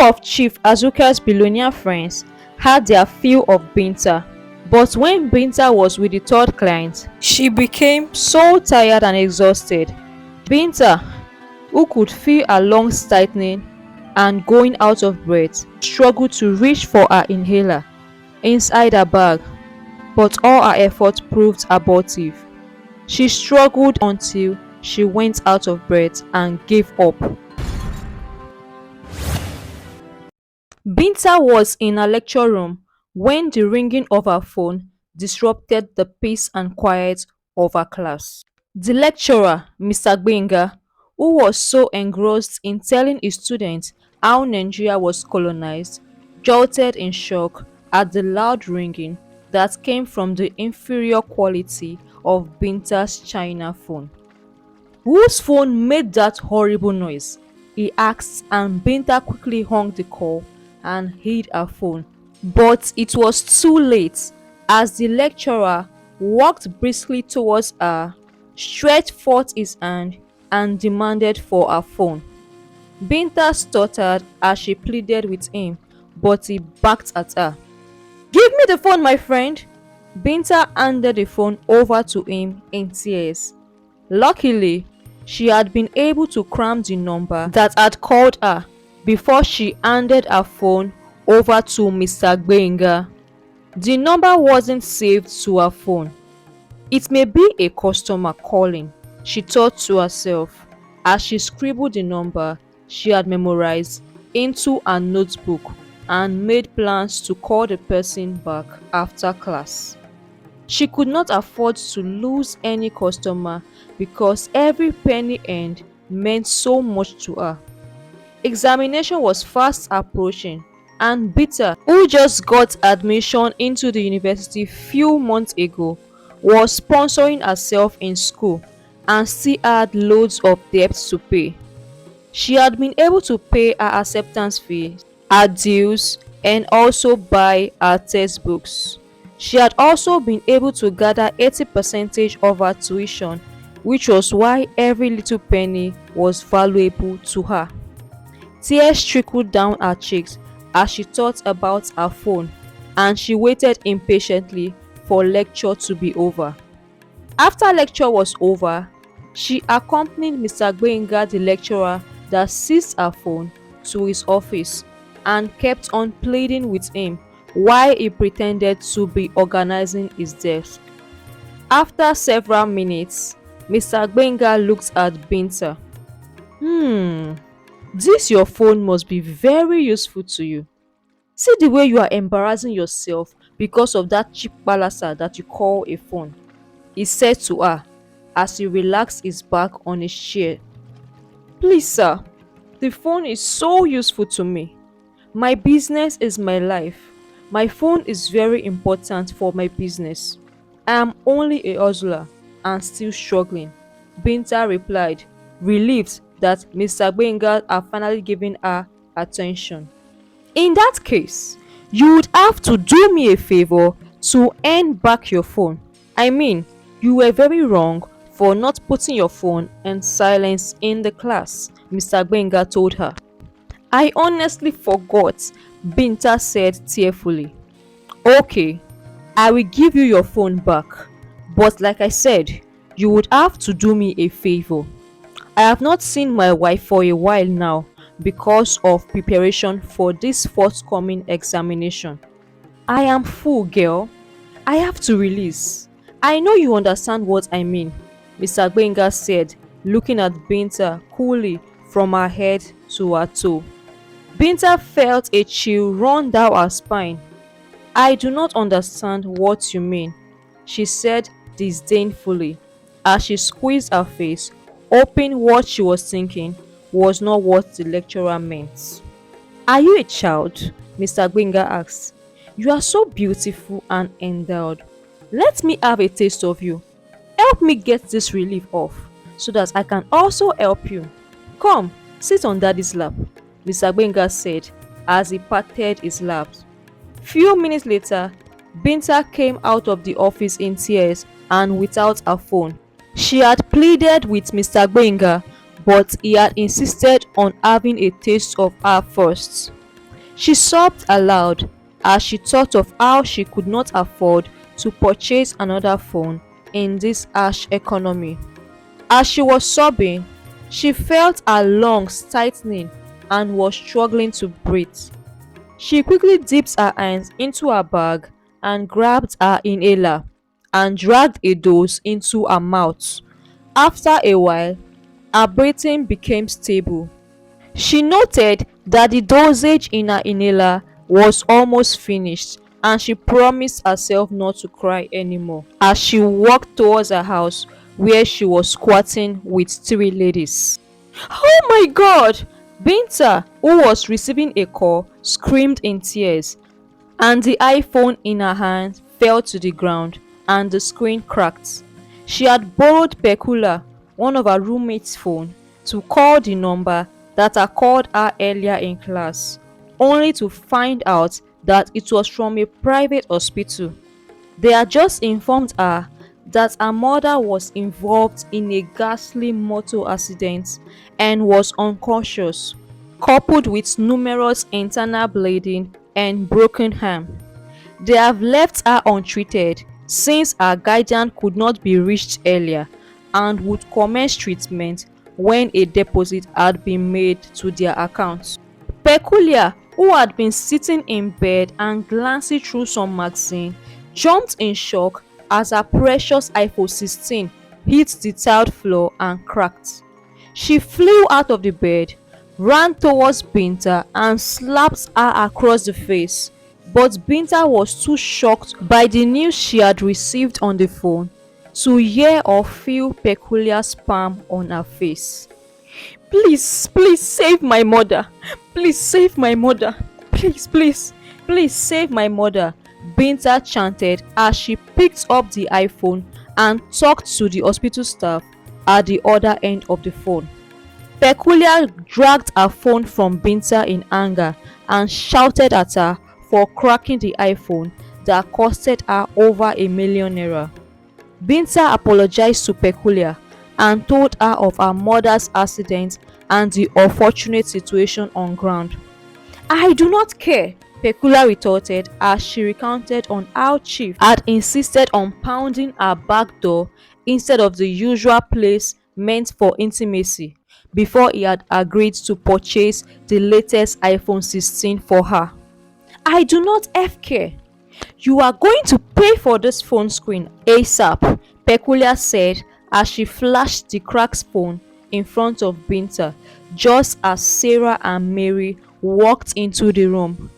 of Chief Azuka's billionaire friends had their fill of Binta, but when Binta was with the third client, she became so tired and exhausted. Binta, who could feel her lungs tightening and going out of breath, struggled to reach for her inhaler inside her bag, but all her efforts proved abortive. She struggled until she went out of breath and gave up. Binta was in her lecture room when the ringing of her phone disrupted the peace and quiet of her class. The lecturer, Mr. Gbenga, who was so engrossed in telling his students how Nigeria was colonized, jolted in shock at the loud ringing that came from the inferior quality of Binta's China phone. "Whose phone made that horrible noise?" he asked, and Binta quickly hung the call and hid her phone. But it was too late, as the lecturer walked briskly towards her, stretched forth his hand, and demanded for her phone. Binta stuttered as she pleaded with him, but he backed at her. "Give me the phone, my friend!" Binta handed the phone over to him in tears. Luckily, she had been able to cram the number that had called her before she handed her phone over to Mr. Gbenga. The number wasn't saved to her phone. "It may be a customer calling," she thought to herself as she scribbled the number she had memorized into her notebook and made plans to call the person back after class. She could not afford to lose any customer because every penny earned meant so much to her. Examination was fast approaching, and Binta, who just got admission into the university few months ago, was sponsoring herself in school and still had loads of debts to pay. She had been able to pay her acceptance fee, her dues, and also buy her textbooks. She had also been able to gather 80% of her tuition, which was why every little penny was valuable to her. Tears trickled down her cheeks as she thought about her phone, and she waited impatiently for lecture to be over. After lecture was over, she accompanied Mr. Gbenga, the lecturer that seized her phone, to his office and kept on pleading with him while he pretended to be organizing his desk. After several minutes, Mr. Gbenga looked at Binta. This your phone must be very useful to you. See the way you are embarrassing yourself because of that cheap balasa that you call a phone," he said to her as he relaxed his back on his chair. "Please, sir, the phone is so useful to me. My business is my life. My phone is very important for my business. I am only a hustler and still struggling," Binta replied, relieved that Mr. Gbenga had finally given her attention. "In that case, you would have to do me a favor to earn back your phone. I mean, you were very wrong for not putting your phone in silence in the class," Mr. Gbenga told her. "I honestly forgot," Binta said tearfully. "Okay, I will give you your phone back, but like I said, you would have to do me a favor. I have not seen my wife for a while now because of preparation for this forthcoming examination. I am full, girl. I have to release. I know you understand what I mean," Mr. Gbenga said, looking at Binta coolly from her head to her toe. Binta felt a chill run down her spine. "I do not understand what you mean," she said disdainfully as she squeezed her face, hoping what she was thinking was not what the lecturer meant. "Are you a child?" Mr. Gbenga asked. "You are so beautiful and endowed. Let me have a taste of you. Help me get this relief off so that I can also help you. Come, sit on daddy's lap," Mr. Gbenga said as he patted his lap. Few minutes later, Binta came out of the office in tears and without her phone. She had pleaded with Mr. Gbenga, but he had insisted on having a taste of her first. She sobbed aloud as she thought of how she could not afford to purchase another phone in this harsh economy. As she was sobbing, she felt her lungs tightening and was struggling to breathe. She quickly dipped her hands into her bag and grabbed her inhaler and dragged a dose into her mouth. After a while, her breathing became stable. She noted that the dosage in her inhaler was almost finished, and she promised herself not to cry anymore as she walked towards her house where she was squatting with three ladies. Oh my god! Binta, who was receiving a call, screamed in tears, and the iPhone in her hand fell to the ground and the screen cracked. She had borrowed Pekula, one of her roommate's phone, to call the number that had called her earlier in class, only to find out that it was from a private hospital. They had just informed her that her mother was involved in a ghastly motor accident and was unconscious, coupled with numerous internal bleeding and broken arm. They have left her untreated since her guardian could not be reached earlier and would commence treatment when a deposit had been made to their account. Peculiar, who had been sitting in bed and glancing through some magazine, jumped in shock as her precious iPhone 16 hit the tiled floor and cracked. She flew out of the bed, ran towards Binta and slapped her across the face, but Binta was too shocked by the news she had received on the phone to hear or feel Peculiar's palm on her face. Please, please save my mother. Please save my mother. Please, please, please save my mother. Binta chanted as she picked up the iPhone and talked to the hospital staff at the other end of the phone. Peculiar dragged her phone from Binta in anger and shouted at her for cracking the iPhone that costed her over ₦1,000,000. Binta apologized to Peculiar and told her of her mother's accident and the unfortunate situation on ground. I do not care, Peculiar retorted as she recounted on how Chief had insisted on pounding her back door instead of the usual place meant for intimacy before he had agreed to purchase the latest iPhone 16 for her. I do not care. You are going to pay for this phone screen ASAP, Peculiar said as she flashed the cracked phone in front of Binta just as Sarah and Mary walked into the room.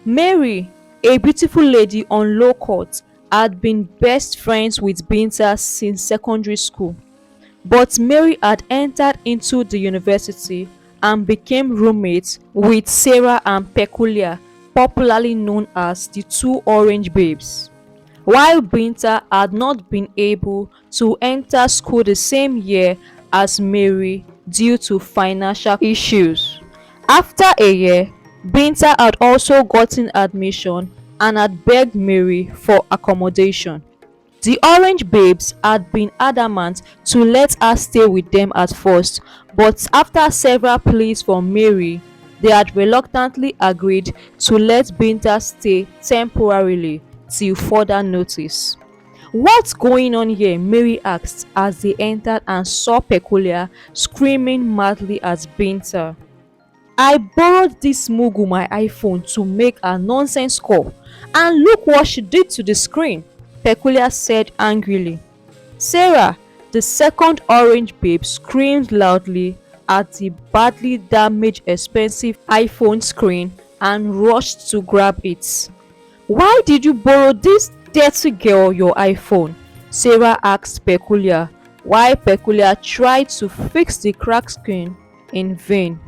Mary, a beautiful lady on low cut, had been best friends with Binta since secondary school, but Mary had entered into the university and became roommates with Sarah and Peculiar, popularly known as the two Orange Babes. While Binta had not been able to enter school the same year as Mary due to financial issues. After a year, Binta had also gotten admission and had begged Mary for accommodation. The Orange Babes had been adamant to let her stay with them at first, but after several pleas from Mary, they had reluctantly agreed to let Binta stay temporarily till further notice. What's going on here? Mary asked as they entered and saw Peculiar screaming madly at Binta. I borrowed this mugu my iPhone to make a nonsense call, and look what she did to the screen, Peculiar said angrily. Sarah, the second Orange Babe, screamed loudly at the badly damaged expensive iPhone screen and rushed to grab it. Why did you borrow this dirty girl your iPhone? Sarah asked Peculiar, while Peculiar tried to fix the cracked screen in vain.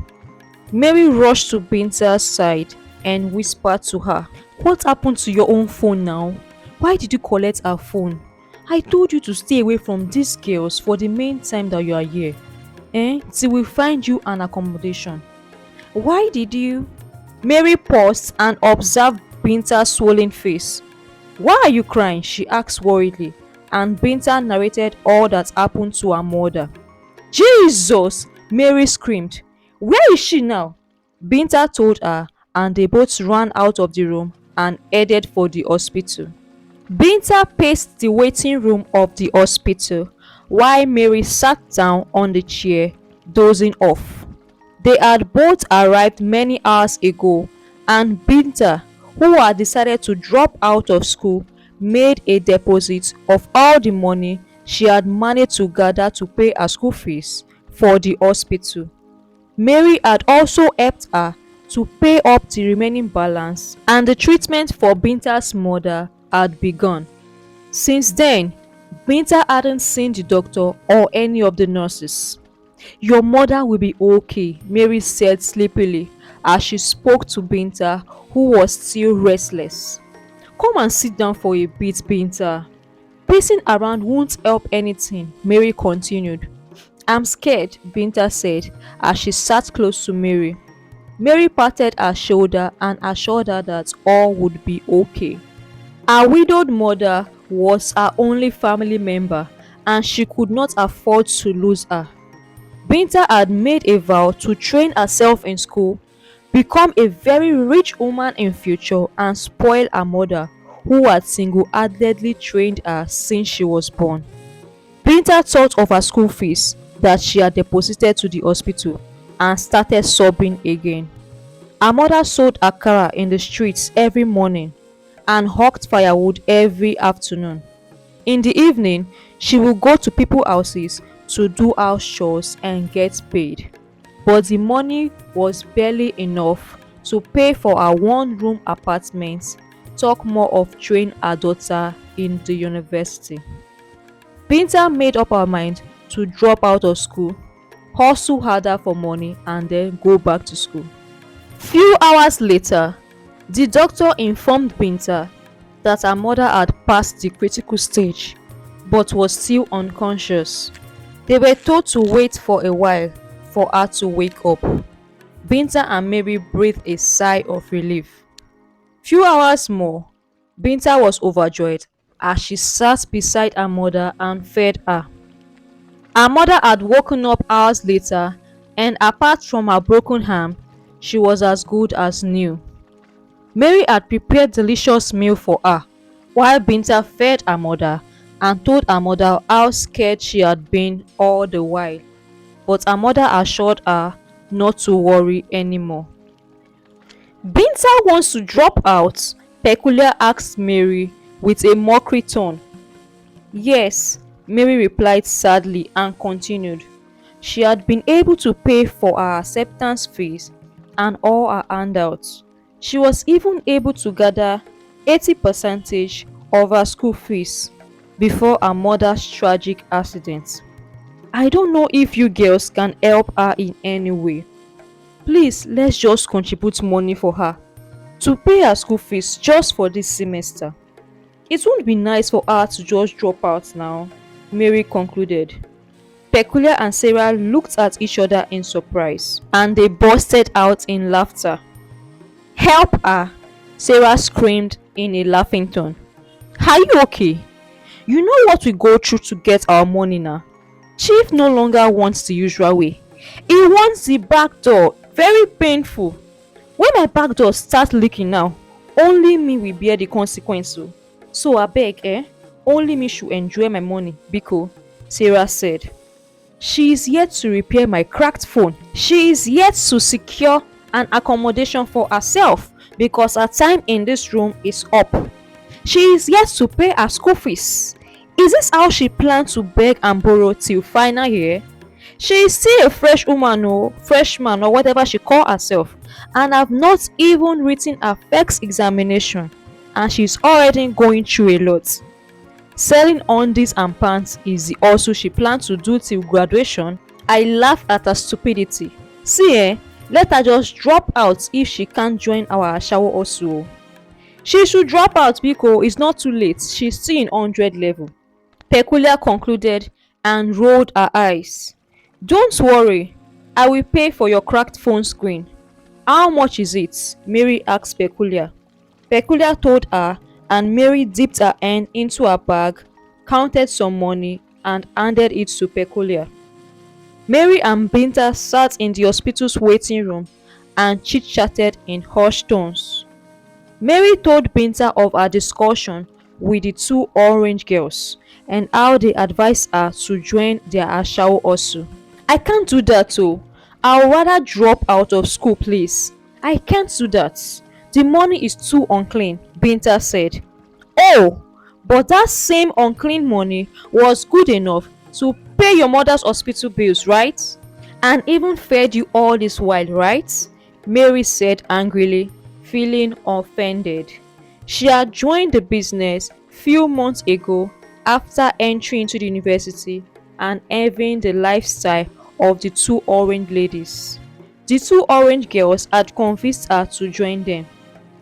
Mary rushed to Binta's side and whispered to her, what happened to your own phone now? Why did you collect her phone? I told you to stay away from these girls for the main time that you are here. Till we find you an accommodation. Why did you? Mary paused and observed Binta's swollen face. Why are you crying? She asked worriedly, and Binta narrated all that happened to her mother. Jesus! Mary screamed. Where is she now? Binta told her and they both ran out of the room and headed for the hospital. Binta paced the waiting room of the hospital while Mary sat down on the chair, dozing off. They had both arrived many hours ago, and Binta, who had decided to drop out of school, made a deposit of all the money she had managed to gather to pay her school fees for the hospital. Mary had also helped her to pay up the remaining balance, and the treatment for Binta's mother had begun. Since then, Binta hadn't seen the doctor or any of the nurses. "Your mother will be okay," Mary said sleepily as she spoke to Binta, who was still restless. "Come and sit down for a bit, Binta." "Pacing around won't help anything," Mary continued. "I'm scared," Binta said as she sat close to Mary. Mary patted her shoulder and assured her that all would be okay. Her widowed mother was her only family member, and she could not afford to lose her. Binta had made a vow to train herself in school, become a very rich woman in future, and spoil her mother, who had single-handedly trained her since she was born. Binta thought of her school fees that she had deposited to the hospital and started sobbing again. Her mother sold akara in the streets every morning and hawked firewood every afternoon. In the evening, she would go to people's houses to do house chores and get paid. But the money was barely enough to pay for her one-room apartment, talk more of training her daughter in the university. Binta made up her mind to drop out of school, hustle harder for money, and then go back to school. Few hours later, the doctor informed Binta that her mother had passed the critical stage but was still unconscious. They were told to wait for a while for her to wake up. Binta and Mary breathed a sigh of relief. Few hours more, Binta was overjoyed as she sat beside her mother and fed her. Her mother had woken up hours later, and apart from her broken arm, she was as good as new. Mary had prepared delicious meal for her, while Binta fed her mother and told her mother how scared she had been all the while. But her mother assured her not to worry anymore. "Binta wants to drop out?" Peculiar asked Mary with a mockery tone. "Yes," Mary replied sadly and continued. She had been able to pay for her acceptance fees and all her handouts. She was even able to gather 80% of her school fees before her mother's tragic accident. "I don't know if you girls can help her in any way. Please, let's just contribute money for her to pay her school fees just for this semester. It won't be nice for her to just drop out now," Mary concluded. Peculiar and Sarah looked at each other in surprise, and they bursted out in laughter. "Help her!" Sarah screamed in a laughing tone. "Are you okay? You know what we go through to get our money now. Chief no longer wants the usual way. He wants the back door. Very painful. When my back door starts leaking now, only me will bear the consequence. So abeg, only me should enjoy my money, Biko," Sarah said. "She is yet to repair my cracked phone. She is yet to secure an accommodation for herself because her time in this room is up. She is yet to pay her school fees. Is this how she plans to beg and borrow till final year? She is still a fresh woman or freshman or whatever she call herself, and have not even written her first examination, and she's already going through a lot. Selling undies and pants is the hustle she plans to do till graduation. I laugh at her stupidity. See let her just drop out if she can't join our shower hustle. She should drop out because it's not too late. She's still in 100 level," Peculiar concluded and rolled her eyes. "Don't worry, I will pay for your cracked phone screen." "How much is it?" Mary asked Peculiar. Peculiar told her, and Mary dipped her hand into her bag, counted some money, and handed it to Peculiar. Mary and Binta sat in the hospital's waiting room and chit-chatted in hushed tones. Mary told Binta of her discussion with the two orange girls and how they advised her to join their Ashawo also. "I can't do that oh. I'll rather drop out of school please. I can't do that. The money is too unclean," Binta said. "Oh, but that same unclean money was good enough to pay your mother's hospital bills, right? And even fed you all this while, right?" Mary said angrily, feeling offended. She had joined the business few months ago after entering into the university and having the lifestyle of the two orange ladies. The two orange girls had convinced her to join them.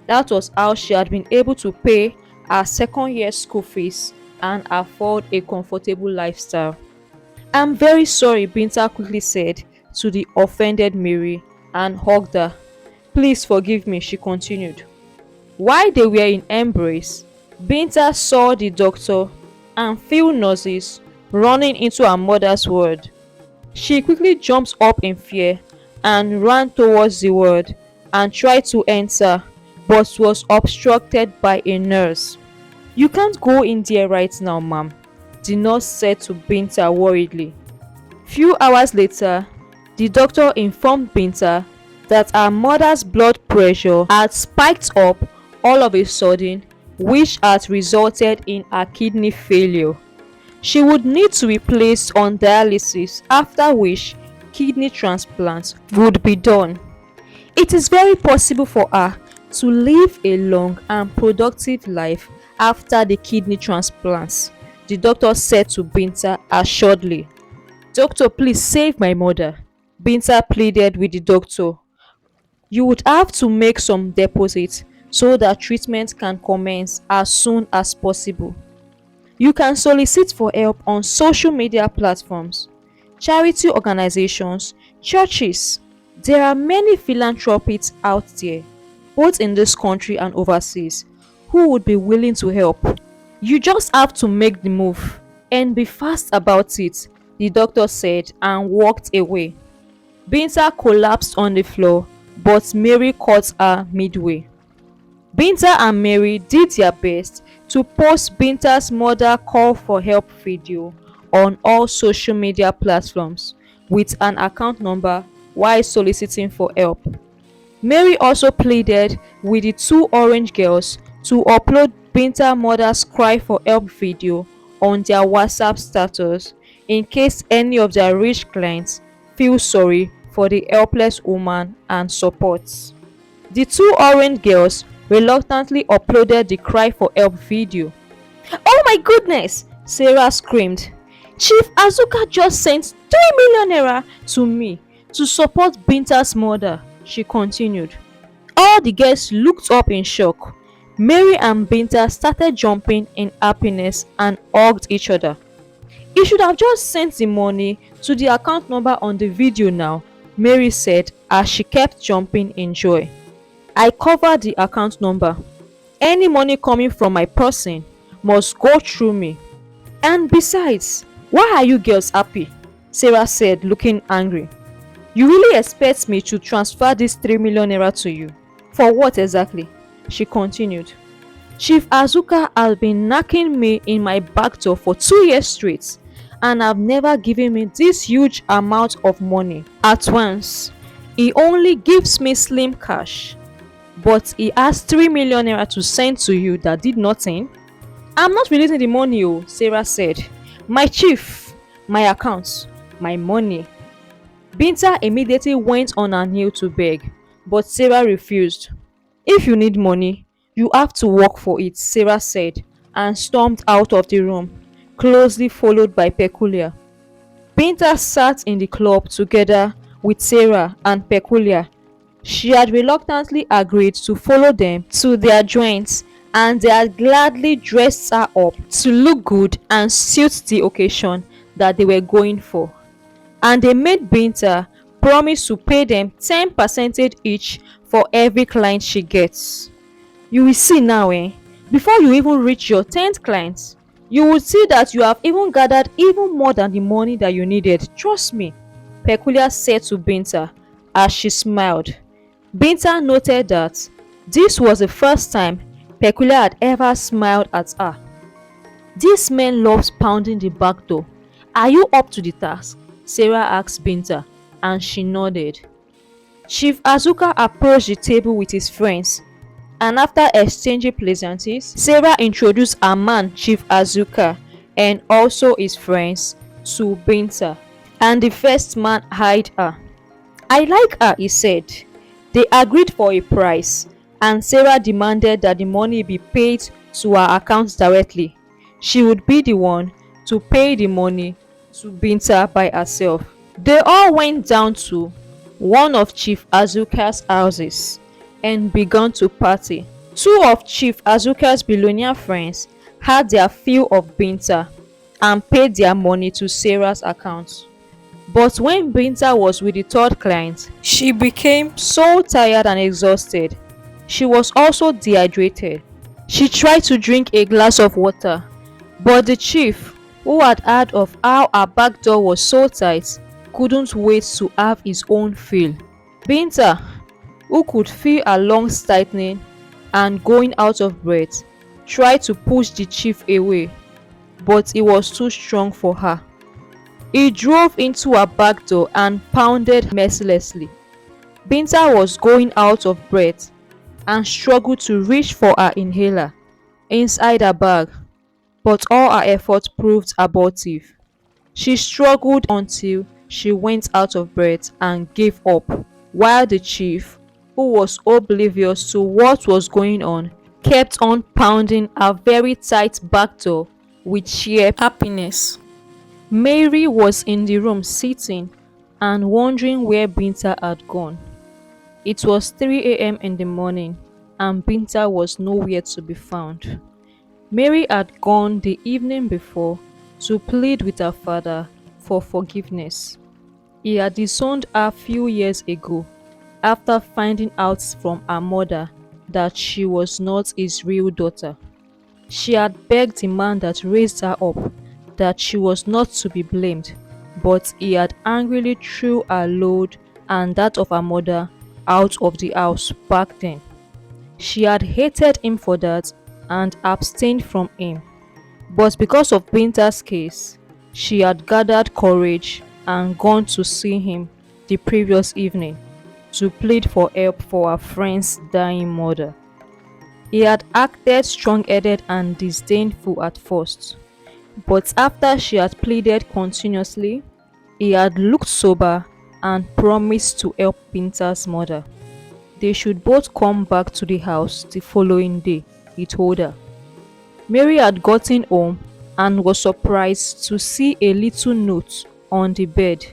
That was how she had been able to pay her second year school fees and afford a comfortable lifestyle. "I'm very sorry," Binta quickly said to the offended Mary and hugged her. "Please forgive me," she continued. While they were in embrace, Binta saw the doctor and few nurses running into her mother's ward. She quickly jumped up in fear and ran towards the ward and tried to enter, but was obstructed by a nurse. "You can't go in there right now, ma'am," the nurse said to Binta worriedly. Few hours later, the doctor informed Binta that her mother's blood pressure had spiked up all of a sudden, which had resulted in her kidney failure. She would need to be placed on dialysis, after which kidney transplant would be done. It is very possible for her to live a long and productive life after the kidney transplants, the doctor said to Binta assuredly. "Doctor, please save my mother," Binta pleaded with the doctor. "You would have to make some deposits so that treatment can commence as soon as possible. You can solicit for help on social media platforms, charity organizations, churches. There are many philanthropists out there, both in this country and overseas, who would be willing to help. You just have to make the move and be fast about it," the doctor said and walked away. Binta collapsed on the floor, but Mary caught her midway. Binta and Mary did their best to post Binta's mother call for help video on all social media platforms with an account number while soliciting for help. Mary also pleaded with the two orange girls to upload Binta's mother's cry for help video on their WhatsApp status in case any of their rich clients feel sorry for the helpless woman and support. The two orange girls reluctantly uploaded the cry for help video. "Oh my goodness!" Sarah screamed. "Chief Azuka just sent 3 million naira to me to support Binta's mother," she continued. All the girls looked up in shock. Mary and Binta started jumping in happiness and hugged each other. "You should have just sent the money to the account number on the video now," Mary said as she kept jumping in joy. "I covered the account number. Any money coming from my person must go through me. And besides, why are you girls happy?" Sarah said, looking angry. "You really expect me to transfer this 3 million naira to you? For what exactly?" she continued. "Chief Azuka has been knocking me in my back door for 2 years straight and have never given me this huge amount of money at once. He only gives me slim cash, but he has 3 million naira to send to you that did nothing." "I'm not releasing the money oh," Sarah said. "My chief, my accounts, my money." Binta immediately went on her knee to beg, but Sarah refused. "If you need money, you have to work for it," Sarah said and stormed out of the room, closely followed by Peculiar. Binta sat in the club together with Sarah and Peculiar. She had reluctantly agreed to follow them to their joints, and they had gladly dressed her up to look good and suit the occasion that they were going for. And they made Binta promise to pay them 10% each for every client she gets. "You will see now, before you even reach your 10th client, you will see that you have even gathered even more than the money that you needed. Trust me," Peculiar said to Binta as she smiled. Binta noted that this was the first time Peculiar had ever smiled at her. "This man loves pounding the back door. Are you up to the task?" Sarah asked Binta, and she nodded. Chief Azuka approached the table with his friends, and after exchanging pleasantries, Sarah introduced her man, Chief Azuka, and also his friends to Binta, and the first man eyed her. "I like her," he said. They agreed for a price, and Sarah demanded that the money be paid to her account directly. She would be the one to pay the money to Binta by herself. They all went down to one of Chief Azuka's houses and began to party. Two of Chief Azuka's billionaire friends had their fill of Binta and paid their money to Sarah's account. But when Binta was with the third client, she became so tired and exhausted. She was also dehydrated. She tried to drink a glass of water, but the chief, who had heard of how her back door was so tight, couldn't wait to have his own fill. Binta, who could feel her lungs tightening and going out of breath, tried to push the chief away, but he was too strong for her. He drove into her back door and pounded mercilessly. Binta was going out of breath and struggled to reach for her inhaler inside her bag, but all her efforts proved abortive. She struggled until she went out of breath and gave up, while the chief, who was oblivious to what was going on, kept on pounding her very tight back door with sheer happiness. Mary was in the room sitting and wondering where Binta had gone. It was 3 a.m. in the morning and Binta was nowhere to be found. Mary had gone the evening before to plead with her father for forgiveness. He had disowned her few years ago after finding out from her mother that she was not his real daughter. She had begged the man that raised her up that she was not to be blamed, but he had angrily threw her load and that of her mother out of the house back then. She had hated him for that and abstained from him. But because of Binta's case, she had gathered courage and gone to see him the previous evening to plead for help for her friend's dying mother. He had acted strong-headed and disdainful at first, but after she had pleaded continuously, he had looked sober and promised to help Binta's mother. They should both come back to the house the following day, he told her. Mary had gotten home and was surprised to see a little note on the bed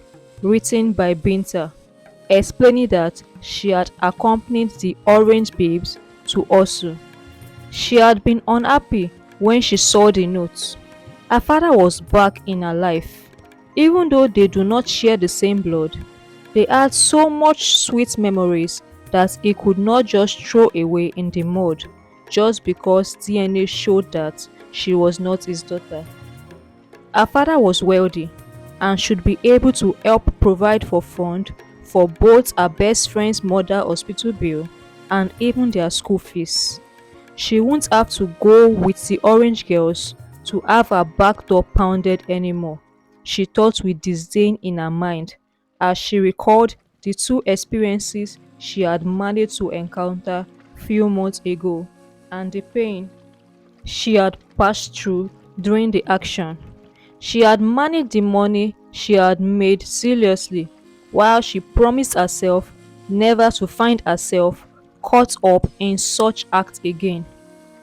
written by Binta, explaining that she had accompanied the Orange Babes to Osu. She had been unhappy when she saw the note. Her father was back in her life. Even though they do not share the same blood, they had so much sweet memories that he could not just throw away in the mud just because DNA showed that she was not his daughter. Her father was wealthy and should be able to help provide for fund for both her best friend's mother hospital bill and even their school fees. She won't have to go with the Orange Girls to have her back door pounded anymore, she thought with disdain in her mind as she recalled the two experiences she had managed to encounter few months ago and the pain she had passed through during the action. She had managed the money she had made seriously, while she promised herself never to find herself caught up in such act again.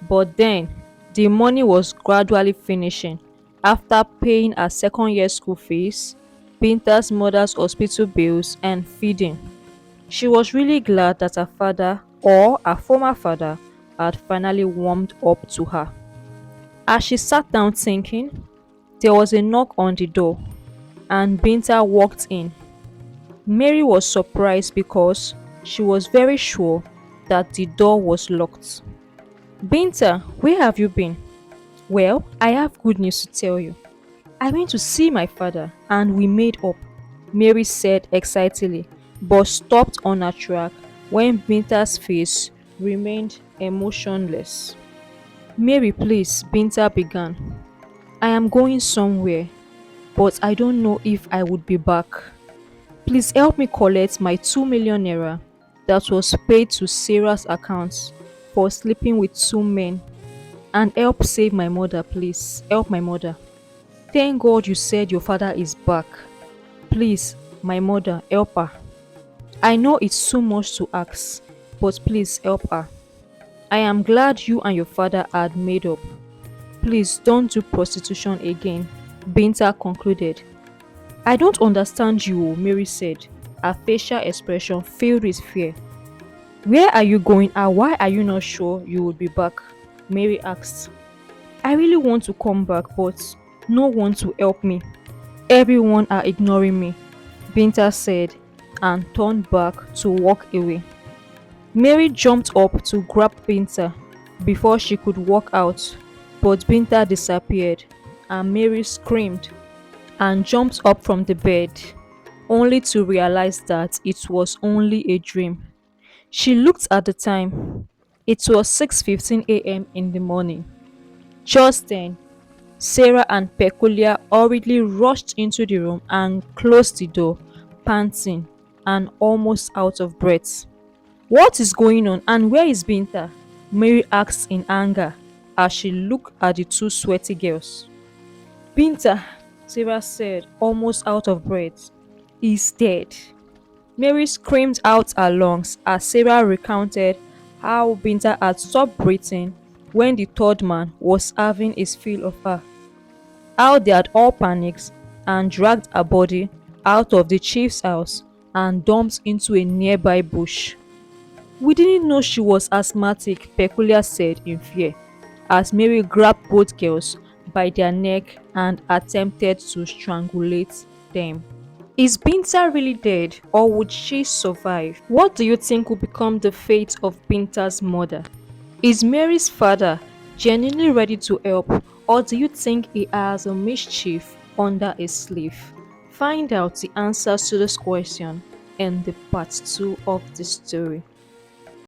But then, the money was gradually finishing after paying her second year school fees, Binta's mother's hospital bills and feeding. She was really glad that her father, or her former father, had finally warmed up to her. As she sat down thinking, there was a knock on the door and Binta walked in. Mary was surprised because she was very sure that the door was locked. "Binta, where have you been?" "Well, I have good news to tell you. I went to see my father and we made up," Mary said excitedly, but stopped on her track when Binta's face remained emotionless. Mary, please, Binta began. I am going somewhere, but I don't know if I would be back. Please help me collect my 2 million naira that was paid to Sarah's account for sleeping with two men, and help save my mother, please. Help my mother. Thank God you said your father is back. Please, my mother, help her. I know it's too much to ask, but please help her. I am glad you and your father had made up. Please don't do prostitution again, Binta concluded. I don't understand you, Mary said, her facial expression filled with fear. Where are you going and why are you not sure you will be back? Mary asked. I really want to come back, but no one to help me. Everyone are ignoring me, Binta said and turned back to walk away. Mary jumped up to grab Binta before she could walk out, but Binta disappeared and Mary screamed and jumped up from the bed, only to realize that it was only a dream. She looked at the time. It was 6:15 a.m. in the morning. Just then, Sarah and Peculiar hurriedly rushed into the room and closed the door, panting and almost out of breath. What is going on and where is Binta? Mary asked in anger as she looked at the two sweaty girls. Binta, Sarah said, almost out of breath, is dead. Mary screamed out her lungs as Sarah recounted how Binta had stopped breathing when the third man was having his fill of her, how they had all panicked and dragged her body out of the chief's house and dumped into a nearby bush. We didn't know she was asthmatic, Peculiar said in fear, as Mary grabbed both girls by their neck and attempted to strangulate them. Is Binta really dead or would she survive? What do you think will become the fate of Binta's mother? Is Mary's father genuinely ready to help or do you think he has a mischief under his sleeve? Find out the answers to this question in the part 2 of the story.